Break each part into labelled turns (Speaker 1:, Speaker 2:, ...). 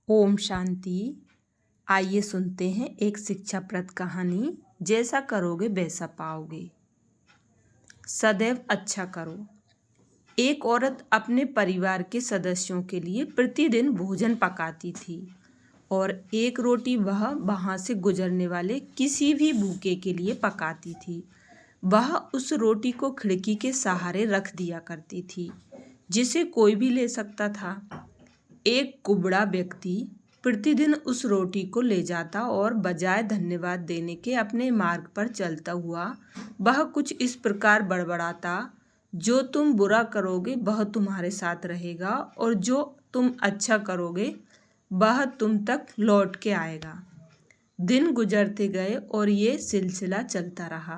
Speaker 1: ओम शांति। आइए सुनते हैं एक शिक्षाप्रद कहानी। जैसा करोगे वैसा पाओगे। सदैव अच्छा करो। एक औरत अपने परिवार के सदस्यों के लिए प्रतिदिन भोजन पकाती थी और एक रोटी वह वहाँ से गुजरने वाले किसी भी भूखे के लिए पकाती थी। वह उस रोटी को खिड़की के सहारे रख दिया करती थी, जिसे कोई भी ले सकता था। एक कुबड़ा व्यक्ति प्रतिदिन उस रोटी को ले जाता और बजाय धन्यवाद देने के अपने मार्ग पर चलता हुआ वह कुछ इस प्रकार बड़बड़ाता, जो तुम बुरा करोगे वह तुम्हारे साथ रहेगा और जो तुम अच्छा करोगे वह तुम तक लौट के आएगा। दिन गुजरते गए और ये सिलसिला चलता रहा।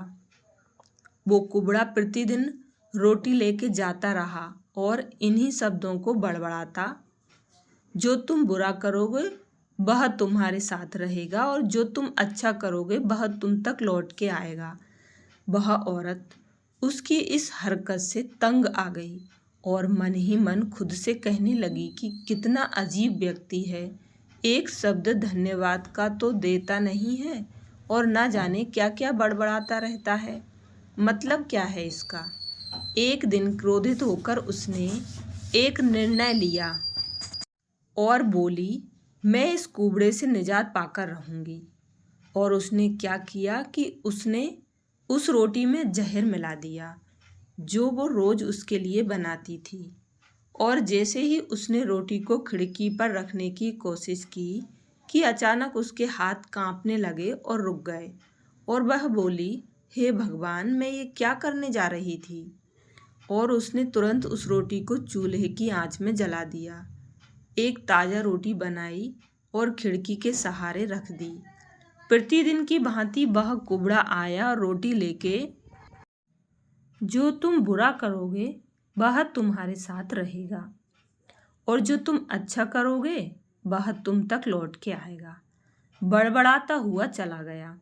Speaker 1: वो कुबड़ा प्रतिदिन रोटी लेके जाता रहा और इन्हीं शब्दों को बड़बड़ाता, जो तुम बुरा करोगे वह तुम्हारे साथ रहेगा और जो तुम अच्छा करोगे वह तुम तक लौट के आएगा। वह औरत उसकी इस हरकत से तंग आ गई और मन ही मन खुद से कहने लगी कि कितना अजीब व्यक्ति है। एक शब्द धन्यवाद का तो देता नहीं है और ना जाने क्या क्या बड़बड़ाता रहता है। मतलब क्या है इसका। एक दिन क्रोधित होकर उसने एक निर्णय लिया और बोली, मैं इस कुबड़े से निजात पाकर रहूंगी। और उसने क्या किया कि उसने उस रोटी में जहर मिला दिया जो वो रोज उसके लिए बनाती थी। और जैसे ही उसने रोटी को खिड़की पर रखने की कोशिश की कि अचानक उसके हाथ कांपने लगे और रुक गए और वह बोली, हे भगवान, मैं ये क्या करने जा रही थी। और उसने तुरंत उस रोटी को चूल्हे की आंच में जला दिया, एक ताज़ा रोटी बनाई और खिड़की के सहारे रख दी। प्रतिदिन की भांति वह कुबड़ा आया और रोटी लेके, जो तुम बुरा करोगे वह तुम्हारे साथ रहेगा और जो तुम अच्छा करोगे वह तुम तक लौट के आएगा, बड़बड़ाता हुआ चला गया,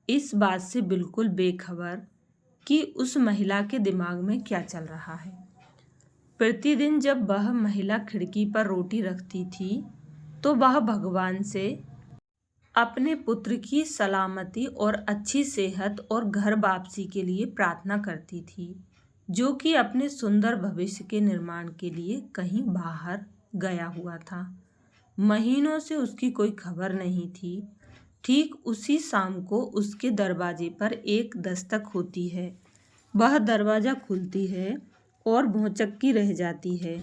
Speaker 1: इस बात से बिल्कुल बेखबर कि उस महिला के दिमाग में क्या चल रहा है। प्रतिदिन जब वह महिला खिड़की पर रोटी रखती थी तो वह भगवान से अपने पुत्र की सलामती और अच्छी सेहत और घर वापसी के लिए प्रार्थना करती थी, जो कि अपने सुंदर भविष्य के निर्माण के लिए कहीं बाहर गया हुआ था। महीनों से उसकी कोई खबर नहीं थी। ठीक उसी शाम को उसके दरवाजे पर एक दस्तक होती है। वह दरवाज़ा खुलती है और भौचक्की रह जाती है।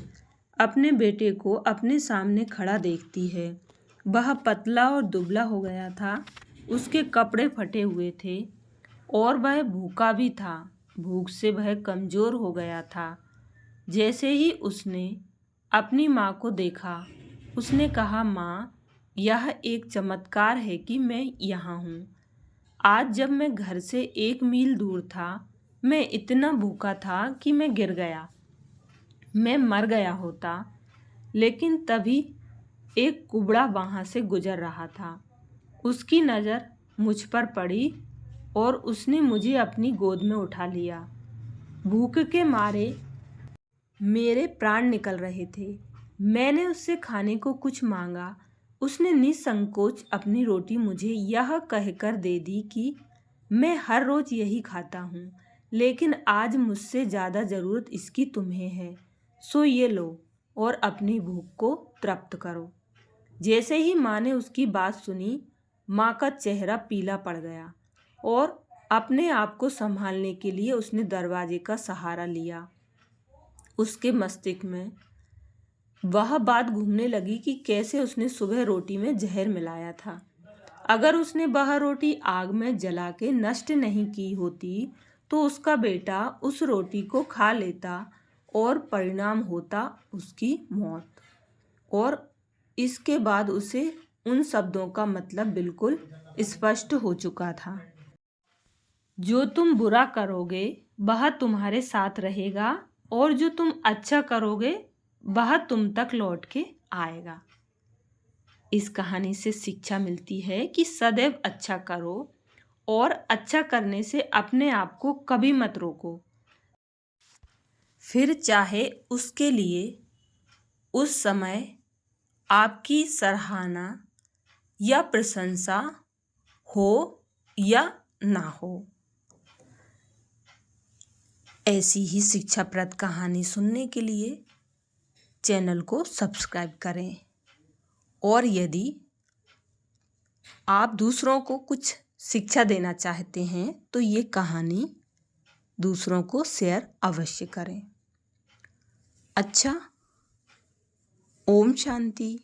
Speaker 1: अपने बेटे को अपने सामने खड़ा देखती है। वह पतला और दुबला हो गया था, उसके कपड़े फटे हुए थे और वह भूखा भी था। भूख से वह कमज़ोर हो गया था। जैसे ही उसने अपनी माँ को देखा, उसने कहा, माँ, यह एक चमत्कार है कि मैं यहाँ हूँ। आज जब मैं घर से 1 मील दूर था, मैं इतना भूखा था कि मैं गिर गया, मैं मर गया होता। लेकिन तभी एक कुबड़ा वहाँ से गुजर रहा था। उसकी नज़र मुझ पर पड़ी और उसने मुझे अपनी गोद में उठा लिया। भूख के मारे मेरे प्राण निकल रहे थे। मैंने उससे खाने को कुछ मांगा। उसने निसंकोच अपनी रोटी मुझे यह कहकर दे दी कि मैं हर रोज़ यही खाता हूँ, लेकिन आज मुझसे ज़्यादा ज़रूरत इसकी तुम्हें है, सो ये लो और अपनी भूख को तृप्त करो। जैसे ही माँ ने उसकी बात सुनी, माँ का चेहरा पीला पड़ गया और अपने आप को संभालने के लिए उसने दरवाजे का सहारा लिया। उसके मस्तिष्क में वह बात घूमने लगी कि कैसे उसने सुबह रोटी में जहर मिलाया था। अगर उसने वह रोटी आग में जला के नष्ट नहीं की होती तो उसका बेटा उस रोटी को खा लेता और परिणाम होता उसकी मौत। और इसके बाद उसे उन शब्दों का मतलब बिल्कुल स्पष्ट हो चुका था। जो तुम बुरा करोगे वह तुम्हारे साथ रहेगा और जो तुम अच्छा करोगे वह तुम तक लौट के आएगा। इस कहानी से शिक्षा मिलती है कि सदैव अच्छा करो और अच्छा करने से अपने आप को कभी मत रोको, फिर चाहे उसके लिए उस समय आपकी सराहना या प्रशंसा हो या ना हो। ऐसी ही शिक्षाप्रद कहानी सुनने के लिए चैनल को सब्सक्राइब करें और यदि आप दूसरों को कुछ शिक्षा देना चाहते हैं तो ये कहानी दूसरों को शेयर अवश्य करें। अच्छा, ओम शांति।